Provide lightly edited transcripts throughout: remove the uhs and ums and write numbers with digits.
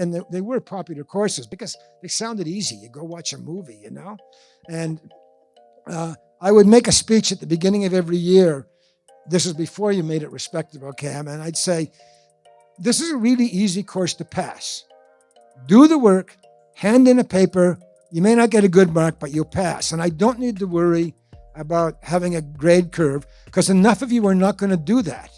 and they were popular courses because they sounded easy. You go watch a movie, you know? And I would make a speech at the beginning of every year. This is before you made it respectable, Cam. And I'd say, this is a really easy course to pass. Do the work, hand in a paper. You may not get a good mark, but you'll pass. And I don't need to worry about having a grade curve because enough of you are not going to do that.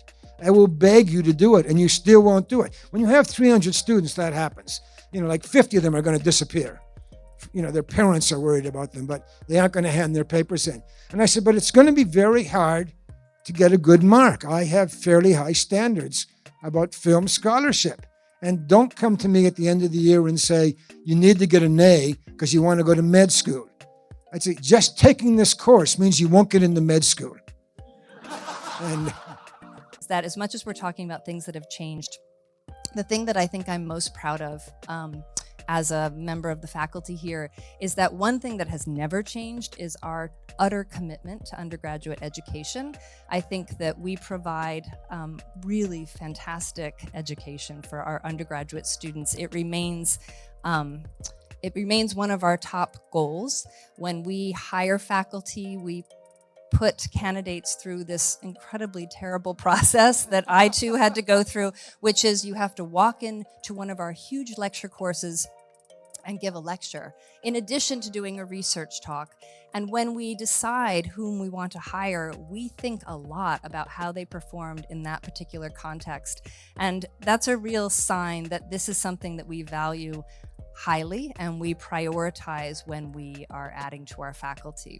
I will beg you to do it, and you still won't do it. When you have 300 students, that happens. You know, like 50 of them are going to disappear. You know, their parents are worried about them, but they aren't going to hand their papers in. And I said, but it's going to be very hard to get a good mark. I have fairly high standards about film scholarship. And don't come to me at the end of the year and say, you need to get an A because you want to go to med school. I'd say, just taking this course means you won't get into med school. And that as much as we're talking about things that have changed, the thing that I think I'm most proud of as a member of the faculty here is that one thing that has never changed is our utter commitment to undergraduate education. I think that we provide really fantastic education for our undergraduate students. It remains one of our top goals. When we hire faculty, we put candidates through this incredibly terrible process that I too had to go through, which is you have to walk into one of our huge lecture courses and give a lecture, in addition to doing a research talk. And when we decide whom we want to hire, we think a lot about how they performed in that particular context. And that's a real sign that this is something that we value highly and we prioritize when we are adding to our faculty.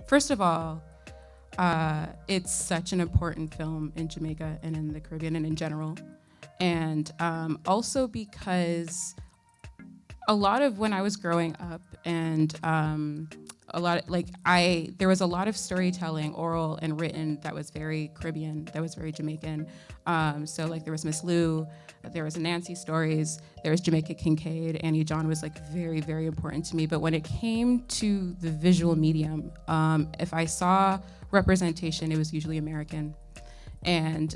First of all, it's such an important film in Jamaica and in the Caribbean and in general. And also because a lot of when I was growing up and there was a lot of storytelling, oral and written, that was very Caribbean, that was very Jamaican. So like there was Miss Lou, there was Nancy stories, there was Jamaica Kincaid, Annie John was like very, very important to me. But when it came to the visual medium, if I saw representation, it was usually American. And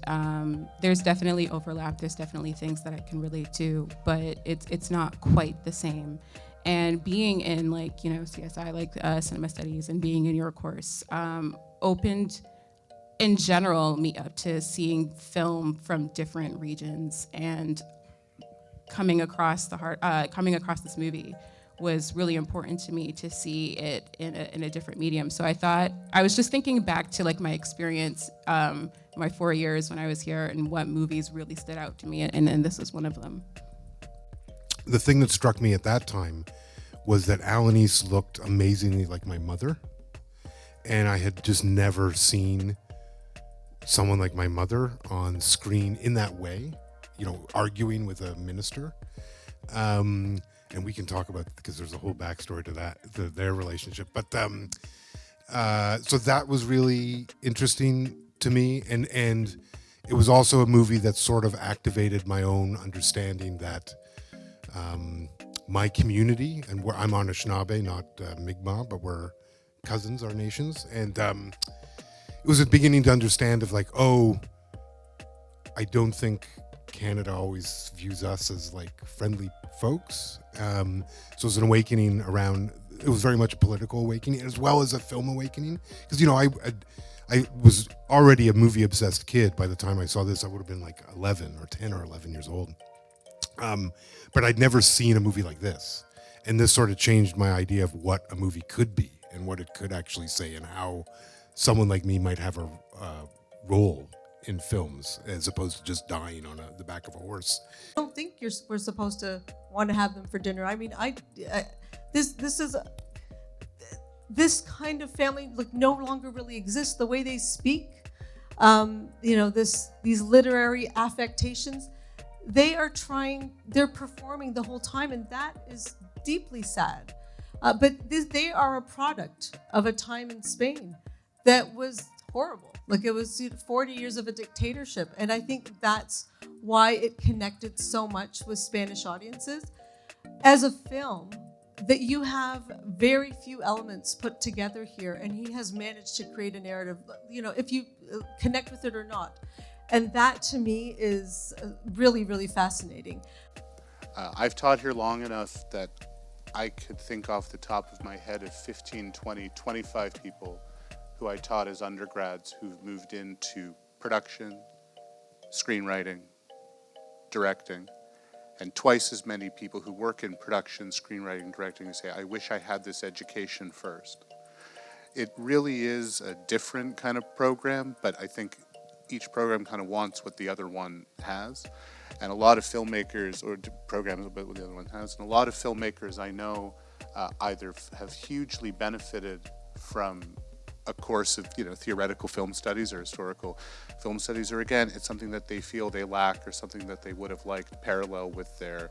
there's definitely overlap, there's definitely things that I can relate to, but it's not quite the same. And being in CSI, cinema studies, and being in your course opened, in general, me up to seeing film from different regions, and coming across this movie was really important to me to see it in a different medium. So I was just thinking back to like my experience, my 4 years when I was here, and what movies really stood out to me, and this was one of them. The thing that struck me at that time was that Alanis looked amazingly like my mother, and I had just never seen someone like my mother on screen in that way, you know, arguing with a minister. And we can talk about, because there's a whole backstory to that, their relationship. But so that was really interesting to me, and it was also a movie that sort of activated my own understanding that my community, and where I'm Anishinaabe, not Mi'kmaq, but we're cousins, our nations, and it was a beginning to understand of like, oh, I don't think Canada always views us as like friendly folks. So it was an awakening around, it was very much a political awakening as well as a film awakening. Because, you know, I was already a movie obsessed kid by the time I saw this. I would have been like 11 or 10 or 11 years old. But I'd never seen a movie like this. And this sort of changed my idea of what a movie could be and what it could actually say, and how someone like me might have a role in films as opposed to just dying on the back of a horse. I don't think we're supposed to want to have them for dinner. I mean, this kind of family no longer really exists. The way they speak, these literary affectations, they're performing the whole time, and that is deeply sad. But they are a product of a time in Spain that was horrible. Like, it was 40 years of a dictatorship. And I think that's why it connected so much with Spanish audiences. As a film, that you have very few elements put together here, and he has managed to create a narrative, if you connect with it or not. And that to me is really, really fascinating. I've taught here long enough that I could think off the top of my head of 15, 20, 25 people who I taught as undergrads who've moved into production, screenwriting, directing, and twice as many people who work in production, screenwriting, directing, who say, I wish I had this education first. It really is a different kind of program, but I think each program kind of wants what the other one has. And a lot of filmmakers, or programs about what the other one has, and a lot of filmmakers I know either have hugely benefited from a course of theoretical film studies or historical film studies, or again, it's something that they feel they lack or something that they would have liked parallel with their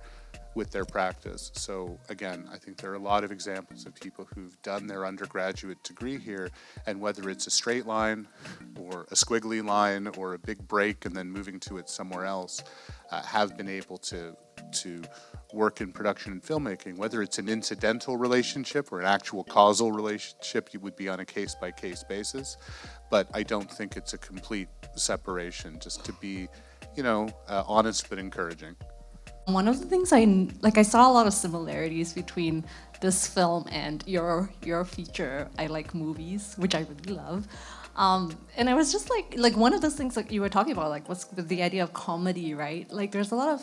practice. So again, I think there are a lot of examples of people who've done their undergraduate degree here, and whether it's a straight line or a squiggly line or a big break and then moving to it somewhere else, have been able to work in production and filmmaking. Whether it's an incidental relationship or an actual causal relationship, you would be on a case-by-case basis. But I don't think it's a complete separation, just to be, honest but encouraging. One of the things I saw a lot of similarities between this film and your feature, I Like Movies, which I really love. And I was just like one of those things like you were talking about, like was the idea of comedy, right? Like there's a lot of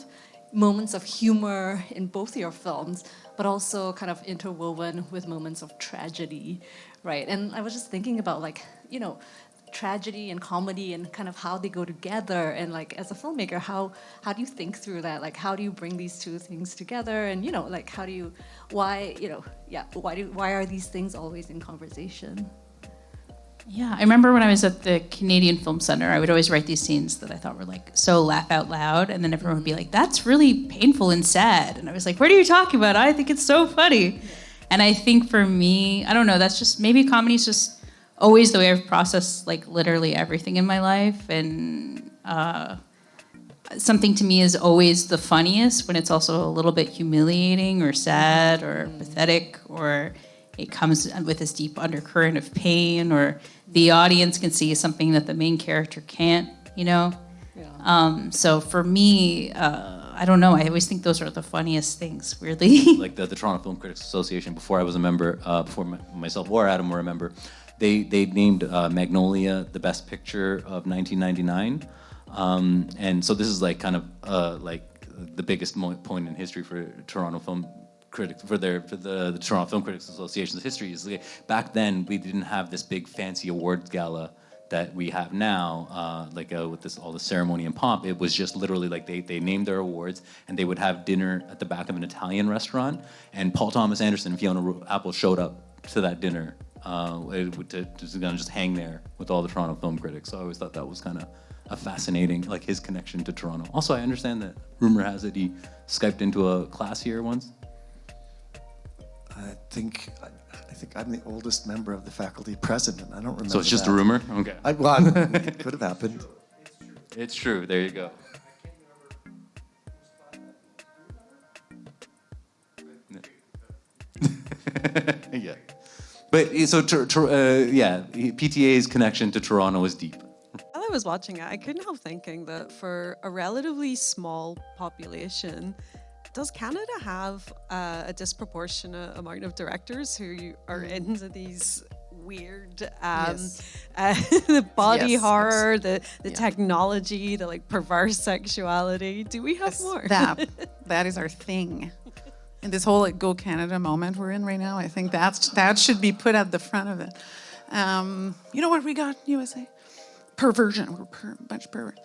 moments of humor in both your films, but also kind of interwoven with moments of tragedy, right? And I was just thinking about tragedy and comedy and kind of how they go together, and like as a filmmaker, how do you think through that? Like how do you bring these two things together? And how do you why are these things always in conversation? Yeah, I remember when I was at the Canadian Film Center, I would always write these scenes that I thought were like so laugh out loud, and then everyone would be like, that's really painful and sad. And I was like, what are you talking about? I think it's so funny. And I think for me, I don't know, that's just, maybe comedy's just always the way I've processed like literally everything in my life. And something to me is always the funniest when it's also a little bit humiliating or sad or pathetic, or it comes with this deep undercurrent of pain, or the audience can see something that the main character can't, Yeah. So for me, I don't know, I always think those are the funniest things, weirdly. Like the Toronto Film Critics Association, before I was a member, before myself or Adam were a member, they named Magnolia the best picture of 1999. And so this is like kind of like the biggest point in history for Toronto Film Critics, for the Toronto Film Critics Association's history. Is like, back then we didn't have this big fancy awards gala that we have now, with all the ceremony and pomp. It was just literally like they named their awards, and they would have dinner at the back of an Italian restaurant, and Paul Thomas Anderson and Fiona Apple showed up to that dinner to just hang there with all the Toronto film critics. So I always thought that was kind of a fascinating, like his connection to Toronto. Also, I understand that rumor has it he Skyped into a class here once. I think I'm the oldest member of the faculty president. I don't remember. So it's just that. a rumor? Okay. It could have happened. It's true. There you go. Yeah. But so, PTA's connection to Toronto is deep. While I was watching it, I couldn't help thinking that for a relatively small population, does Canada have a disproportionate amount of directors who are into these weird, the body horror, the technology, the like perverse sexuality? Do we have more? That is our thing. And this whole like Go Canada moment we're in right now, I think that should be put at the front of it. You know what we got, USA? Perversion. We're a bunch of perverts.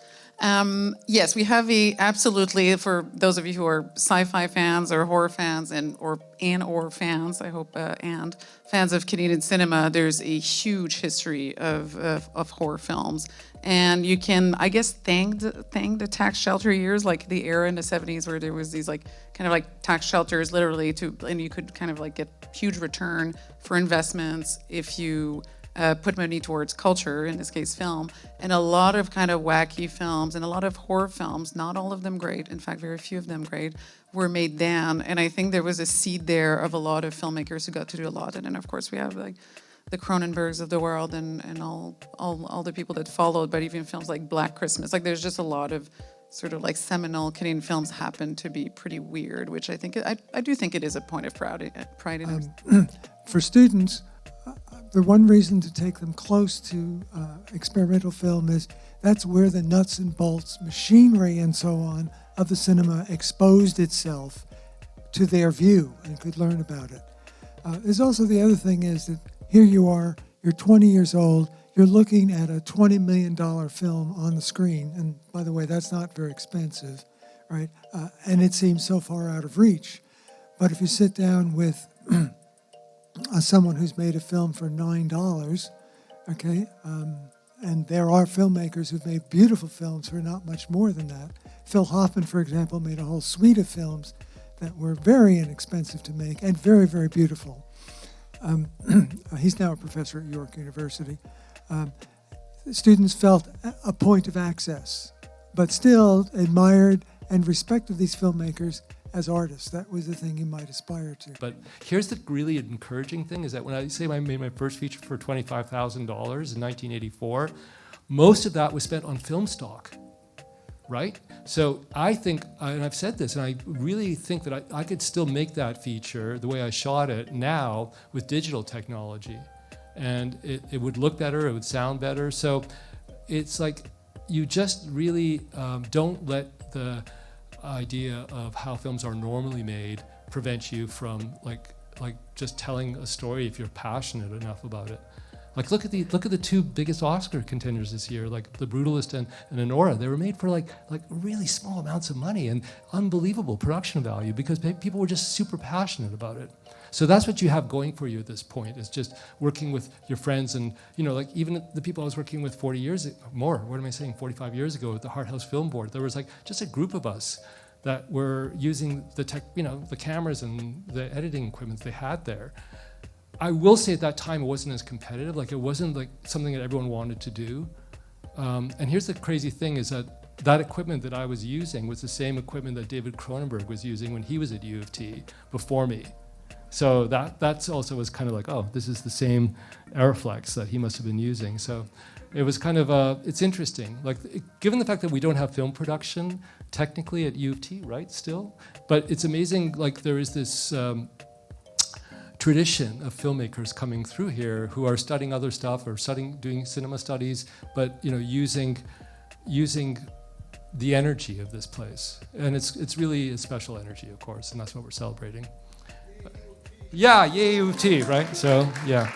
Yes, we have absolutely, for those of you who are sci-fi fans or horror fans or fans, I hope, and fans of Canadian cinema, there's a huge history of horror films. And you can, I guess, thank the tax shelter years, like the era in the 70s where there was these like kind of like tax shelters literally and you could kind of like get huge return for investments if you put money towards culture, in this case film, and a lot of kind of wacky films and a lot of horror films, not all of them great, in fact very few of them great, were made then. And I think there was a seed there of a lot of filmmakers who got to do a lot. And then of course we have like the Cronenbergs of the world and all the people that followed, but even films like Black Christmas. Like there's just a lot of sort of like seminal Canadian films happen to be pretty weird, which I think I do think it is a point of pride in For students, the one reason to take them close to experimental film is that's where the nuts and bolts, machinery and so on of the cinema exposed itself to their view and could learn about it. There's also the other thing is that here you are, you're 20 years old, you're looking at a $20 million film on the screen, and by the way, that's not very expensive, right? And it seems so far out of reach. But if you sit down with someone who's made a film for $9, okay, and there are filmmakers who've made beautiful films for not much more than that. Phil Hoffman, for example, made a whole suite of films that were very inexpensive to make and very, very beautiful. He's now a professor at York University. Students felt a point of access, but still admired and respected these filmmakers as artists. That was the thing you might aspire to. But here's the really encouraging thing is that when I say I made my first feature for $25,000 in 1984, most of that was spent on film stock, right? So I think, and I've said this, and I really think that I could still make that feature the way I shot it now with digital technology. And it would look better, it would sound better. So it's like you just really don't let the idea of how films are normally made prevent you from like just telling a story if you're passionate enough about it. Like look at the two biggest Oscar contenders this year, like The Brutalist and Anora. They were made for like really small amounts of money and unbelievable production value because people were just super passionate about it. So that's what you have going for you at this point, is just working with your friends and, like even the people I was working with 40 years more, 45 years ago at the Hart House Film Board, there was like just a group of us that were using the the cameras and the editing equipment they had there. I will say at that time it wasn't as competitive, like it wasn't like something that everyone wanted to do. And here's the crazy thing is that equipment that I was using was the same equipment that David Cronenberg was using when he was at U of T before me. So that's also was kind of like, oh, this is the same Aeroflex that he must have been using. So it was kind of, it's interesting. Like, given the fact that we don't have film production technically at U of T, right, still? But it's amazing, like there is this tradition of filmmakers coming through here who are studying other stuff or doing cinema studies, but using the energy of this place. And it's really a special energy, of course, and that's what we're celebrating. Yeah, yay U of T, right? So, yeah.